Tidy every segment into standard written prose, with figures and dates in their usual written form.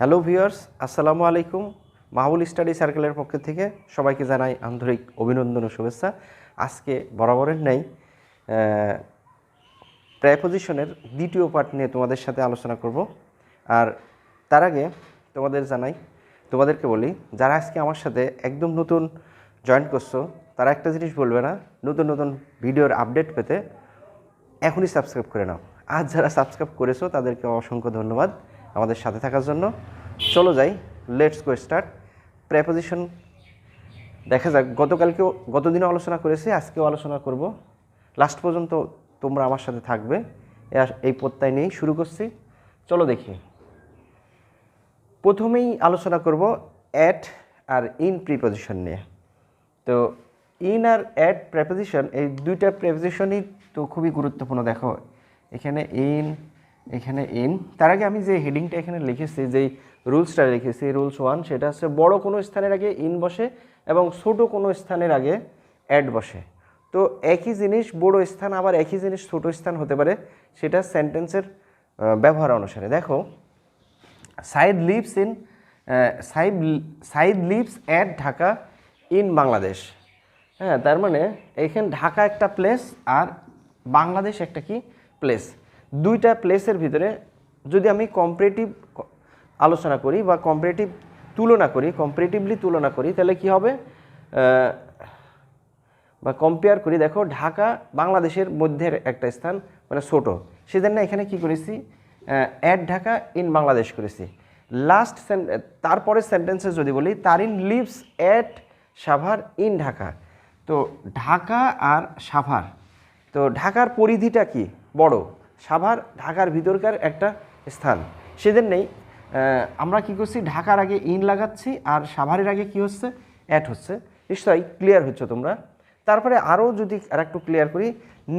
Hello viewers, আসসালামু আলাইকুম। Mahbul study সার্কেলের পক্ষ থেকে সবাইকে জানাই আন্তরিক অভিনন্দন ও শুভেচ্ছা। আজকে বরাবরের ন্যায় প্রেপোজিশনের দ্বিতীয় পার্ট নিয়ে তোমাদের সাথে আলোচনা করব। আর তার আগে তোমাদেরকে বলি, যারা আজকে আমার সাথে একদম নতুন জয়েন করছো তারা একটা জিনিস বলবে না, নতুন নতুন ভিডিওর আপডেট পেতে এখনই সাবস্ক্রাইব করে নাও। আর যারা সাবস্ক্রাইব করেছো তাদেরকে অসংখ্য ধন্যবাদ আমাদের সাথে থাকার জন্য। চলো যাই, লেটস গো স্টার্ট। প্রেপোজিশন দেখা যাক, গতদিনও আলোচনা করেছি, আজকেও আলোচনা করব। লাস্ট পর্যন্ত তোমরা আমার সাথে থাকবে, এই প্রত্যয় নিয়েই শুরু করছি। চলো দেখি। প্রথমেই আলোচনা করব অ্যাট আর ইন প্রিপোজিশন নিয়ে। তো ইন আর অ্যাট প্রেপোজিশন, এই দুইটা প্রেপোজিশনই তো খুবই গুরুত্বপূর্ণ। দেখো এখানে ইন, এখানে ইন। তার আগে আমি যে হেডিংটা এখানে লিখেছি, যেই রুলসটা লিখেছি, রুলস 1, সেটা হচ্ছে বড় কোনো স্থানের আগে ইন বসে এবং ছোট কোনো স্থানের আগে অ্যাট বসে। তো একই জিনিস বড় স্থান, আবার একই জিনিস ছোট স্থান হতে পারে, সেটা সেন্টেন্সের ব্যবহার অনুসারে। দেখো, Sayed lives at Dhaka in Bangladesh. হ্যাঁ, তার মানে এখানে ঢাকা একটা প্লেস আর বাংলাদেশ একটা কি প্লেস। দুইটা প্লেসের ভিতরে যদি আমি কম্পারেটিভ আলোচনা করি বা কম্পারেটিভলি তুলনা করি, তাহলে কি হবে বা কম্পেয়ার করি। দেখো, ঢাকা বাংলাদেশের মধ্যের একটা স্থান, মানে ছোট, সেজন্য এখানে কি করেছি, অ্যাট ঢাকা ইন বাংলাদেশ করেছি। তারপরের সেন্টেন্সে যদি বলি, Tarin lives at Savar in Dhaka. তো ঢাকা আর সাভার, তো ঢাকার পরিধিটা কি বড়, সাভার ঢাকার ভিতরকার একটা স্থান, সেজন্যই আমরা কি করছি, ঢাকার আগে ইন লাগাচ্ছি আর সাভারের আগে কি হচ্ছে, অ্যাট হচ্ছে। নিশ্চয়ই ক্লিয়ার হচ্ছে তোমরা। তারপরে আরও যদি আর একটু ক্লিয়ার করি,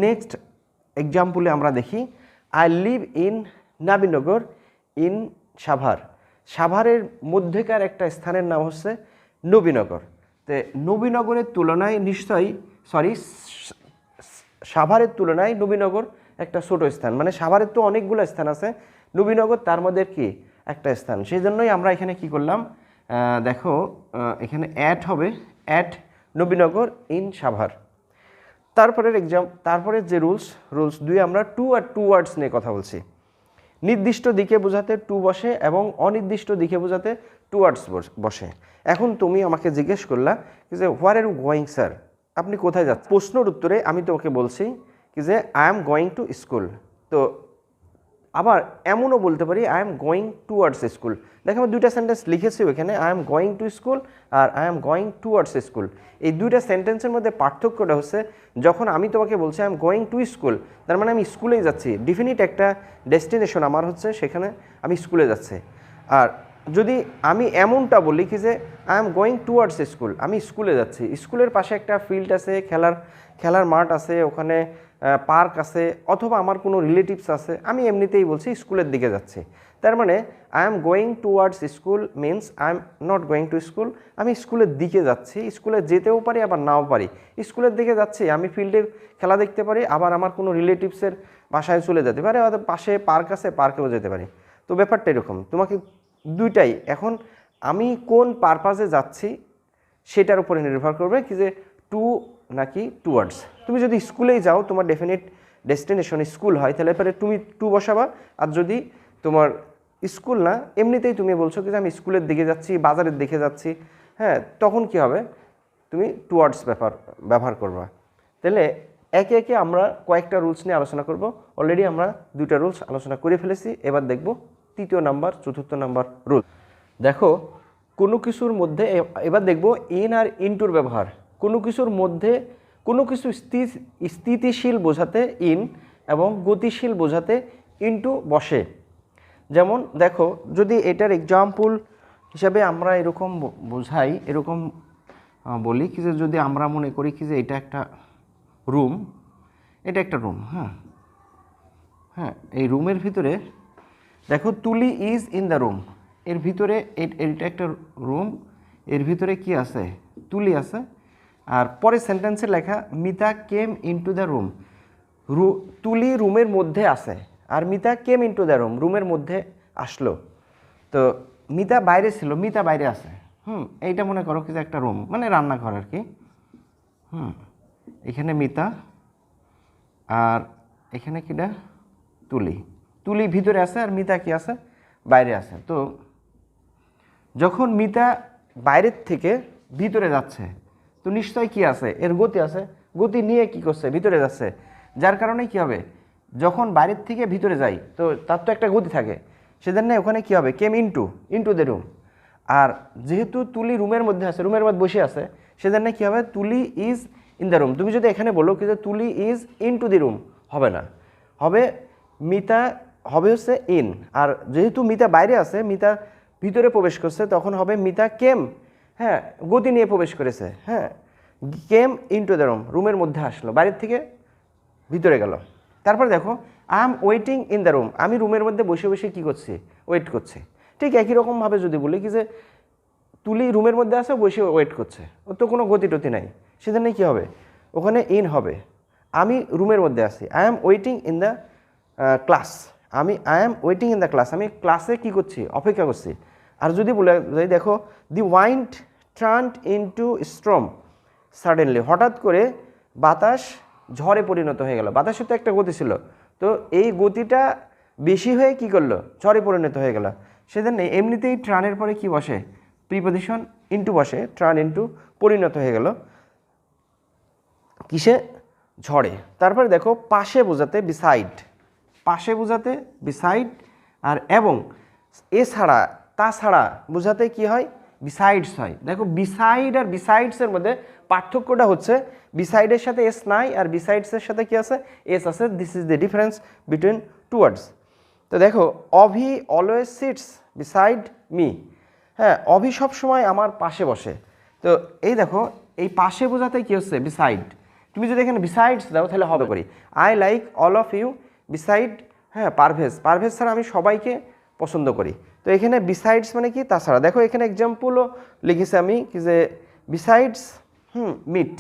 নেক্সট এক্সাম্পলে আমরা দেখি, I live in Nabinagar in Savar. সাভারের মধ্যেকার একটা স্থানের নাম হচ্ছে নবীনগর। তো নবীনগরের তুলনায় সাভারের তুলনায় নবীনগর একটা ছোট স্থান, মানে সাভারের তো অনেকগুলো স্থান আছে, নবীনগর তার মধ্যে কি একটা স্থান। সেই জন্যই আমরা এখানে কি করলাম, দেখো এখানে অ্যাট হবে, অ্যাট নবীনগর ইন সাভার। তারপরের যে রুলস 2, আমরা টু আর টু ওয়ার্ডস নিয়ে কথা বলছি। নির্দিষ্ট দিকে বোঝাতে টু বসে এবং অনির্দিষ্ট দিকে বোঝাতে টু ওয়ার্ডস বসে। এখন তুমি আমাকে জিজ্ঞেস করলা যে হোয়ার আর ইউ গোয়িং স্যার, আপনি কোথায় যাচ্ছেন। প্রশ্নের উত্তরে আমি তোমাকে বলছি কি যে I am going to school. তো আবার এমনও বলতে পারি I am going towards school. দেখো, আমি দুইটা সেন্টেন্স লিখেছি ওখানে, I am going to school আর I am going towards school. এই দুইটা সেন্টেন্সের মধ্যে পার্থক্যটা হচ্ছে, যখন আমি তোমাকে বলছি I am going to school, তার মানে আমি স্কুলেই যাচ্ছি, ডেফিনিট একটা ডেস্টিনেশন আমার হচ্ছে, সেখানে আমি স্কুলে যাচ্ছি। আর যদি আমি এমনটা বলি কি যে I am going towards school, আমি স্কুলে যাচ্ছি, স্কুলের পাশে একটা ফিল্ড আছে, খেলার মাঠ আছে, ওখানে পার্ক আছে, অথবা আমার কোনো রিলেটিভস আছে, আমি এমনিতেই বলছি স্কুলের দিকে যাচ্ছি। তার মানে I am going towards school means I am not going to school, আমি স্কুলের দিকে যাচ্ছি। স্কুলে যেতেও পারি আবার নাও পারি, স্কুলের দিকে যাচ্ছি, আমি ফিল্ডে খেলা দেখতে পারি, আবার আমার কোনো রিলেটিভসের বাসায় চলে যেতে পারি, আবার পাশে পার্ক আছে, পার্কেও যেতে পারি। তো ব্যাপারটা এরকম, তোমাকে দুইটাই, এখন আমি কোন পারপাসে যাচ্ছি সেটার উপরে নির্ভর করবে কি যে টু নাকি টুয়ার্ডস। তুমি যদি স্কুলেই যাও, তোমার ডেফিনিট ডেস্টিনেশন স্কুল হয়, তাহলে পরে তুমি টু বসাবা। আর যদি তোমার স্কুল না, এমনিতেই তুমি বলছো কি যে আমি স্কুলের দিকে যাচ্ছি, বাজারের দিকে যাচ্ছি, হ্যাঁ, তখন কি হবে, তুমি টুয়ার্ডস ব্যবহার করবা। তাহলে একে একে আমরা কয়েকটা রুলস নিয়ে আলোচনা করব। অলরেডি আমরা দুইটা রুলস আলোচনা করে ফেলেছি, এবার দেখব তৃতীয় নাম্বার, চতুর্থ নাম্বার রুল। দেখো, কোনো কিছুর মধ্যে, এবার দেখব ইন আর ইনটুর ব্যবহার। কোনো কিছুর মধ্যে কোনো কিছু স্থিতিশীল বোঝাতে ইন এবং গতিশীল বোঝাতে ইনটু বসে। যেমন দেখো, যদি এটার এক্সাম্পল হিসাবে আমরা এরকম বোঝাই, এরকম বলি কি যে যদি আমরা মনে করি কি যে এটা একটা রুম, এটা একটা রুম, হ্যাঁ, এই রুমের ভিতরে দেখো তুলি ইজ ইন দ্য রুম, এর ভিতরে এটা একটা রুম, এর ভিতরে কি আছে, তুলি আছে। আর পরে সেন্টেন্সে লেখা Mita came into the room, তুলি রুমের মধ্যে আছে, আর Mita came into the room, রুমের মধ্যে আসলো। তো মিতা বাইরে ছিল, মিতা বাইরে আছে। এইটা মনে করো কি যে একটা রুম, মানে রান্নাঘর আর কি। এখানে মিতা, আর এখানে কিটা তুলি। তুলি ভিতরে আছে আর মিতা কি আছে, বাইরে আছে। তো যখন মিতা বাইরের থেকে ভিতরে যাচ্ছে, তো নিশ্চয় কি আছে, এর গতি আছে, গতি নিয়ে কি করছে, ভিতরে যাচ্ছে। যার কারণে কি হবে, যখন বাইরের থেকে ভিতরে যাই তো তার তো একটা গতি থাকে, সেজন্য ওখানে কি হবে, কেম ইনটু দ্য রুম। আর যেহেতু তুলি রুমের মধ্যে আছে, রুমের মধ্যে বসে আছে, সেজন্য কি হবে, তুলি ইজ ইন দ্য রুম। তুমি যদি এখানে বলো কি যে তুলি ইজ ইনটু দি রুম, হবে না, হবে মিতা হবে হচ্ছে ইন। আর যেহেতু মিতা বাইরে আছে, মিতা ভিতরে প্রবেশ করছে, তখন হবে মিতা কেম, হ্যাঁ, গতি নিয়ে প্রবেশ করেছে, হ্যাঁ, কেম ইনটু দ্য রুম, রুমের মধ্যে আসলো, বাইরের থেকে ভিতরে গেল। তারপর দেখো I am waiting in the room, আমি রুমের মধ্যে বসে বসে কী করছি, ওয়েট করছি। ঠিক একই রকমভাবে যদি বলি কি যে তুলি রুমের মধ্যে আছে, বসে ওয়েট করছে, ওর তো কোনো গতি টতি নাই, সেজন্য কী হবে, ওখানে ইন হবে। আমি রুমের মধ্যে আছি, I am waiting in the class, I am waiting in the class, আমি ক্লাসে কী করছি, অপেক্ষা করছি। আর যদি বলে যাই দেখো the wind turned into storm suddenly, হঠাৎ করে বাতাস ঝড়ে পরিণত হয়ে গেল। বাতাসের তো একটা গতি ছিল, তো এই গতিটা বেশি হয়ে কি করলো, ঝড়ে পরিণত হয়ে গেল। সেজন্য এমনিতেই ট্রানের পরে কি বসে, প্রিপজিশন ইনটু বসে, ট্রান ইনটু পরিণত হয়ে গেল কিসে, ঝড়ে। তারপরে দেখো পাশে বোঝাতে বিসাইড, পাশে বোঝাতে বিসাইড, আর এবং এছাড়া তাছাড়া বোঝাতে কি হয়, বিসাইডস হয়। দেখো বিসাইড আর বিসাইডসের মধ্যে পার্থক্যটা হচ্ছে বিসাইডের সাথে এস নাই, আর বিসাইডসের সাথে কি আছে, এস আছে। This is the difference between two words. তো দেখো Abhi always sits beside me, হ্যাঁ, অভি সবসময় আমার পাশে বসে। তো এই দেখো এই পাশে বোঝাতে কি হচ্ছে, বিসাইড। তুমি যদি এখানে বিসাইডস দাও তাহলে হবে করি I like all of you beside, হ্যাঁ, পারভেজ, পারভেজ ছাড়া আমি সবাইকে পছন্দ করি। তো এখানে বিসাইডস মানে কি, তাছাড়া। দেখো এখানে এক্সাম্পলও লিখেছি আমি কি যে বিসাইডস মিট,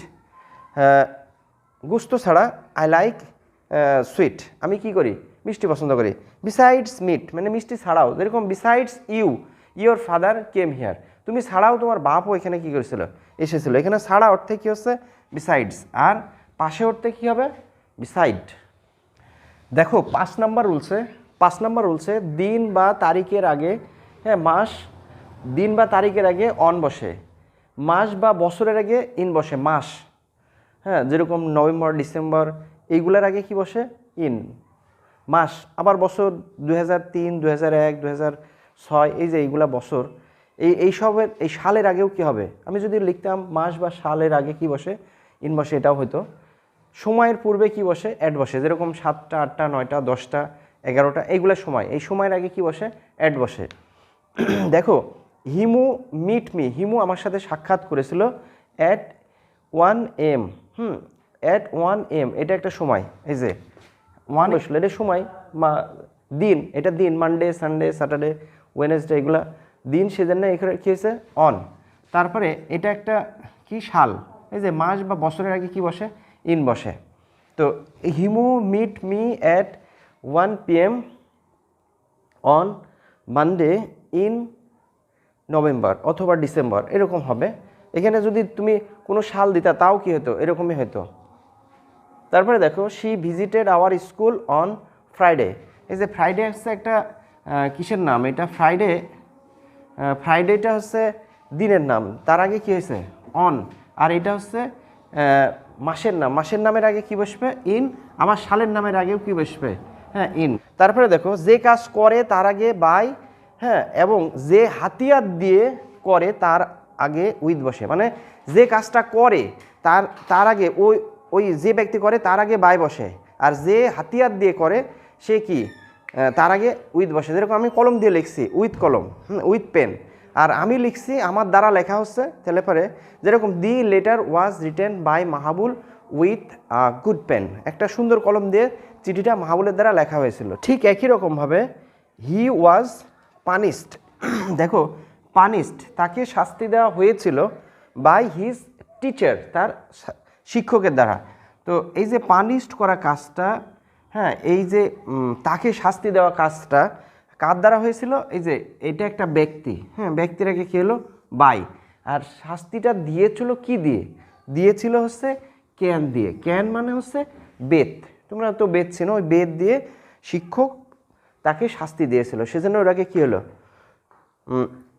গুস্ত ছাড়া আই লাইক সুইট, আমি কি করি, মিষ্টি পছন্দ করি। বিসাইডস মিট মানে মিষ্টি ছাড়াও, যেরকম besides your father came here, তুমি ছাড়াও তোমার বাপও এখানে কী করেছিল, এসেছিল। এখানে ছাড়া অর্থে কী হচ্ছে, বিসাইডস, আর পাশে অর্থে কী হবে, বিসাইড। দেখো 5 নাম্বার রুলসে দিন বা তারিখের আগে, হ্যাঁ, মাস, দিন বা তারিখের আগে অন বসে, মাস বা বছরের আগে ইন বসে, মাস, হ্যাঁ, যেরকম নভেম্বর, ডিসেম্বর, এইগুলোর আগে কি বসে, ইন, মাস। আবার বছর 2003, 2001, 2006, এই যে এইগুলা বছর, এইসবের এই সালের আগেও কি হবে, আমি যদি লিখতাম মাস বা সালের আগে কি বসে, ইন বসে, এটাও হয়তো। সময়ের পূর্বে কি বসে, অ্যাট বসে, যেরকম 7টা, 8টা, 9টা, 10টা, 11টা, এইগুলো সময়, এই সময়ের আগে কি বসে, অ্যাট বসে। দেখো হিমু মিট মি, হিমু আমার সাথে সাক্ষাৎ করেছিল অ্যাট 1 AM, অ্যাট 1 AM, এটা একটা সময়, এই যে 1 বসলো, এটা সময়, দিন, এটা দিন, মানডে, সানডে, স্যাটারডে, ওয়েনেসডে, এগুলা দিন, সেজন্য এখানে কী হয়েছে, অন। তারপরে এটা একটা কি, সাল, এই যে মাস বা বছরের আগে কি বসে, ইন বসে। তো Himu meet me at 1 PM on Monday in November অথবা ডিসেম্বর, এরকম হবে। এখানে যদি তুমি কোনো সাল দিতা তাও কি হতো, এরকমই হতো। তারপরে দেখো she visited our school on Friday, এই যে ফ্রাইডে হচ্ছে একটা কিসের নাম, এটা ফ্রাইডেটা হচ্ছে দিনের নাম, তার আগে কি হয়েছে, অন। আর এটা হচ্ছে মাসের নাম, মাসের নামের আগে কি বসবে, ইন। আবার সালের নামের আগেও কি বসবে, হ্যাঁ, ইন। তারপরে দেখো যে কাজ করে তার আগে বাই, হ্যাঁ, এবং যে হাতিয়ার দিয়ে করে তার আগে উইথ বসে, মানে যে কাজটা করে তার আগে ওই যে ব্যক্তি করে তার আগে বাই বসে, আর যে হাতিয়ার দিয়ে করে সে কি, তার আগে উইথ বসে। যেরকম আমি কলম দিয়ে লিখছি, উইথ কলম, উইথ পেন, আর আমি লিখছি আমার দ্বারা লেখা হচ্ছে, তাহলে পরে যেরকম the letter was written by Mahabul with good pen, একটা সুন্দর কলম দিয়ে চিঠিটা মাহাবুলের দ্বারা লেখা হয়েছিল। ঠিক একই রকমভাবে হি ওয়াজ পানিশড, দেখো পানিশড, তাকে শাস্তি দেওয়া হয়েছিল বাই হিজ টিচার, তার শিক্ষকের দ্বারা। তো এই যে পানিশড করা কাজটা, হ্যাঁ, এই যে তাকে শাস্তি দেওয়া কার দ্বারা হয়েছিল, এই যে এটা একটা ব্যক্তি, হ্যাঁ ব্যক্তির আগে কী হলো বাই, আর শাস্তিটা দিয়েছিল কি দিয়ে, দিয়েছিল হচ্ছে ক্যান দিয়ে। ক্যান মানে হচ্ছে বেত, তোমরা তো বেত চেনো, ওই বেত দিয়ে শিক্ষক তাকে শাস্তি দিয়েছিল, সেজন্য ওটাকে কী হলো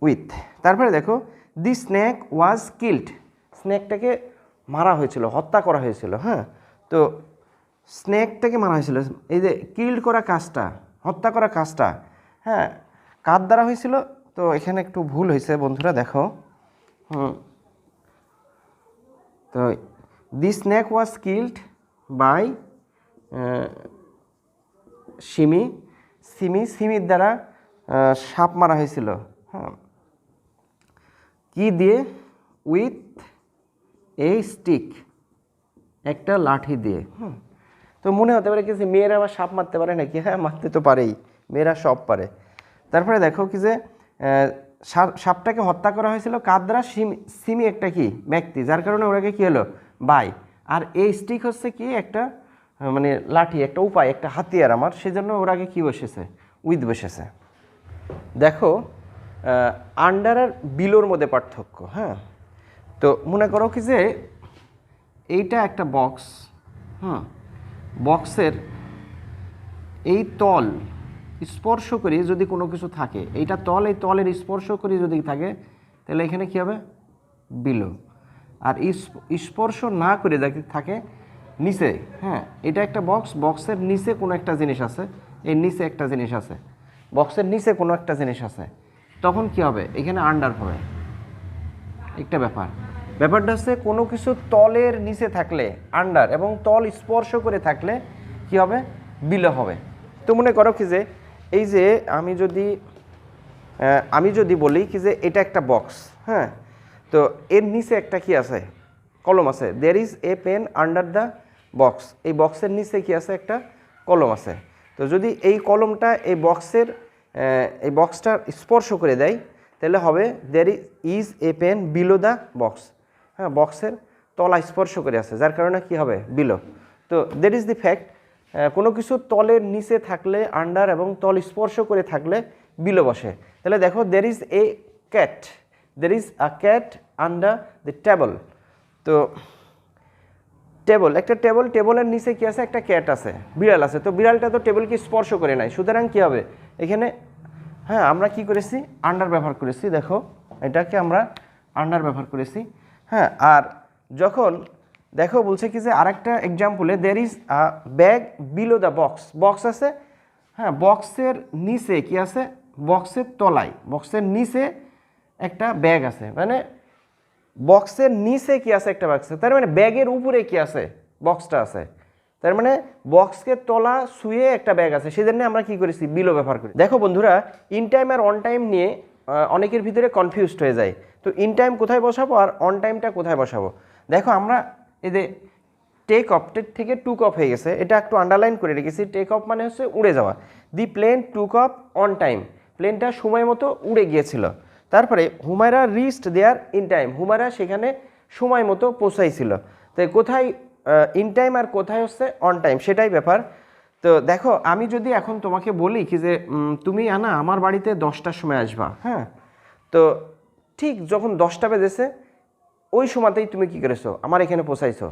উইথ। তারপরে দেখো দি স্নেক ওয়াজ কিল্ড, স্নেকটাকে মারা হয়েছিল, হত্যা করা হয়েছিল। হ্যাঁ, তো স্নেকটাকে মারা হয়েছিল, এই যে কিল্ড করা কাজটা, হত্যা করা কাজটা, হ্যাঁ কার দ্বারা হয়েছিল। তো এখানে একটু ভুল হয়েছে বন্ধুরা, দেখো তো the snake was killed by Simi, সিমির দ্বারা সাপ মারা হয়েছিল। হ্যাঁ, কি দিয়ে, উইথ এ স্টিক, একটা লাঠি দিয়ে। তো মনে হতে পারে কি যে মেয়েরা আবার সাপ মারতে পারে নাকি, হ্যাঁ মারতে তো পারেই, মেয়েরা সব পারে। তারপরে দেখো কি যে সাপটাকে হত্যা করা হয়েছিল কার দ্বারা, সিমি একটা কি ব্যক্তি, যার কারণে ওরাকে কি হলো বাই, আর এই স্টিক হচ্ছে কি একটা মানে লাঠি, একটা উপায়, একটা হাতিয়ার আমার, সেজন্য ওরাকে কি বসেছে উইথ বসেছে। দেখো আন্ডার আর বিলোর মধ্যে পার্থক্য। হ্যাঁ, তো মনে করো কি যে এইটা একটা বক্স, হ্যাঁ বক্সের এই তল স্পর্শ করি যদি কোনো কিছু থাকে, এইটা তল, এই তলের স্পর্শ করি যদি থাকে তাহলে এখানে কী হবে বিলো, আর স্পর্শ না করে দেখি থাকে নিচে, হ্যাঁ এটা একটা বক্স, বক্সের নিচে কোনো একটা জিনিস আছে, এই নিচে একটা জিনিস আছে, বক্সের নিচে কোনো একটা জিনিস আছে, তখন কি হবে এখানে আন্ডার হবে। একটা ব্যাপারটা হচ্ছে কোনো কিছু তলের নিচে থাকলে আন্ডার, এবং তল স্পর্শ করে থাকলে কি হবে বিলো হবে। তো মনে করো কি যে এই যে আমি যদি বলি কি যে এটা একটা বক্স, হ্যাঁ তো এর নিচে একটা কি আছে কলম আছে, there is a pen under the box, এই বক্সের নিচে কি আছে একটা কলম আছে। তো যদি এই কলমটা এই বক্সটা স্পর্শ করে দেয় তাহলে হবে there is a pen below the box, হ্যাঁ বক্সের তলা স্পর্শ করে আছে, যার কারণে কি হবে বিলো। তো দ্যাট ইজ দি ফ্যাক্ট, কোনো কিছু তলের নিচে থাকলে আন্ডার এবং তল স্পর্শ করে থাকলে বিলো বসে। তাহলে দেখো there is a cat, there is a cat under the table. তো একটা টেবলের নিচে কি আছে একটা ক্যাট আছে, বিড়াল আছে, তো বিড়ালটা তো টেবলকে স্পর্শ করে নাই, সুতরাং কি হবে এখানে, হ্যাঁ আমরা কি করেছি আন্ডার ব্যবহার করেছি, দেখো এটাকে আমরা আন্ডার ব্যবহার করেছি। হ্যাঁ, আর যখন দেখো বলছে কি যে আরেকটা এক্সাম্পলে there is a bag below the box আছে, হ্যাঁ বক্সের নিচে কি আছে, বক্সের তলায় বক্সের নিচে একটা ব্যাগ আছে, মানে বক্সের নিচে কি আছে একটা ব্যাগ আছে, তার মানে ব্যাগের উপরে কি আছে বক্সটা আছে, তার মানে বক্সকে তলা শুয়ে একটা ব্যাগ আছে, সেজন্য আমরা কি করেছি বিলো ব্যবহার করি। দেখো বন্ধুরা ইন টাইম আর অন টাইম নিয়ে অনেকের ভিতরে কনফিউজড হয়ে যায়, তো ইন টাইম কোথায় বসাবো আর অন টাইমটা কোথায় বসাবো। দেখো আমরা এই যে টেক অফ থেকে টুক অফ হয়ে গেছে, এটা একটু আন্ডারলাইন করে রেখেছি, টেক অফ মানে হচ্ছে উড়ে যাওয়া, the plane took off on time, প্লেনটা সময় মতো উড়ে গিয়েছিল। তারপরে Humaira reached there in time, Humaira সেখানে সময় মতো পৌঁছাইছিল। তো কোথায় ইন টাইম আর কোথায় হচ্ছে অন টাইম সেটাই ব্যাপার। তো দেখো আমি যদি এখন তোমাকে বলি কি যে তুমি আমার বাড়িতে 10টার সময় আসবা, হ্যাঁ তো ঠিক যখন 10টা বেজেছে ওই সময়তেই তুমি কি করেছো আমার এখানে পৌঁছাইছো,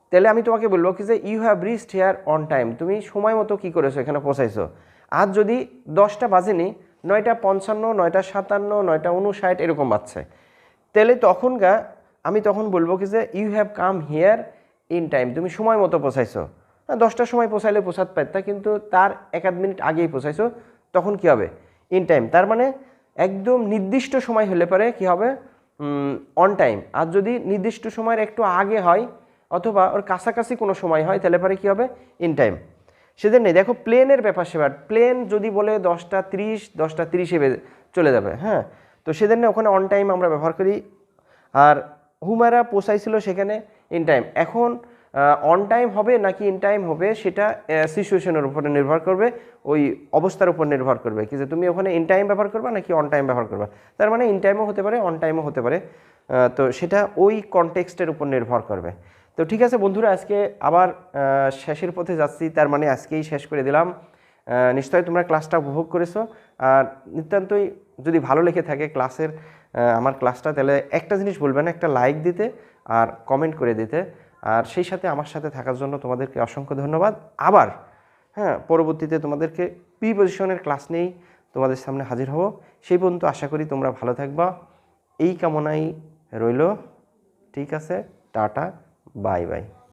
তাহলে আমি তোমাকে বলবো কি যে you have reached here on time, তুমি সময় মতো কী করেছো এখানে পৌঁছাইছো। আর যদি 10টা বাজেনি, 9:55, 9:57, 9:59 এরকম বাজছে, তাহলে আমি তখন বলবো কি যে you have come here in time, তুমি সময় মতো পৌঁছাইছো। 10টার সময় পৌঁছাইলে পৌঁছাতে পারতা, কিন্তু তার 1-1 মিনিট আগেই পৌঁছাইছো, তখন কি হবে ইন টাইম। তার মানে একদম নির্দিষ্ট সময় হলে পরে কি হবে অন টাইম, আর যদি নির্দিষ্ট সময়ের একটু আগে হয় অথবা ওর কাছাকাছি কোনো সময় হয় তাহলে পরে কী হবে ইন টাইম। সেজন্য দেখো প্লেনের ব্যাপার সেবার, প্লেন যদি বলে 10:30, 10:30-এ চলে যাবে, হ্যাঁ তো সেজন্য ওখানে অন টাইম আমরা ব্যবহার করি। আর হুমায়রা পৌঁছাইছিল সেখানে ইন টাইম। এখন অন টাইম হবে নাকি ইন টাইম হবে সেটা সিচুয়েশনের উপরে নির্ভর করবে, ওই অবস্থার উপর নির্ভর করবে কি যে তুমি ওখানে ইন টাইম ব্যবহার করবা নাকি অন টাইম ব্যবহার করবা। তার মানে ইন টাইমও হতে পারে অন টাইমও হতে পারে, তো সেটা ওই কনটেক্সটের উপর নির্ভর করবে। তো ঠিক আছে বন্ধুরা, আজকে আবার শেষের পথে যাচ্ছি, তার মানে আজকেই শেষ করে দিলাম। নিশ্চয়ই তোমরা ক্লাসটা উপভোগ করেছো। আর নিতান্তই যদি ভালো লেগে থাকে ক্লাসের আমার ক্লাসটা, তাহলে একটা জিনিস বলবে না, একটা লাইক দিতে আর কমেন্ট করে দিতে। আর সেই সাথে আমার সাথে থাকার জন্য তোমাদেরকে অসংখ্য ধন্যবাদ। আবার হ্যাঁ, পরবর্তীতে তোমাদেরকে প্রিপোজিশনের ক্লাস নিয়েই তোমাদের সামনে হাজির হব। সেই পর্যন্ত আশা করি তোমরা ভালো থাকবা, এই কামনাই রইল। ঠিক আছে, টাটা, বাই বাই।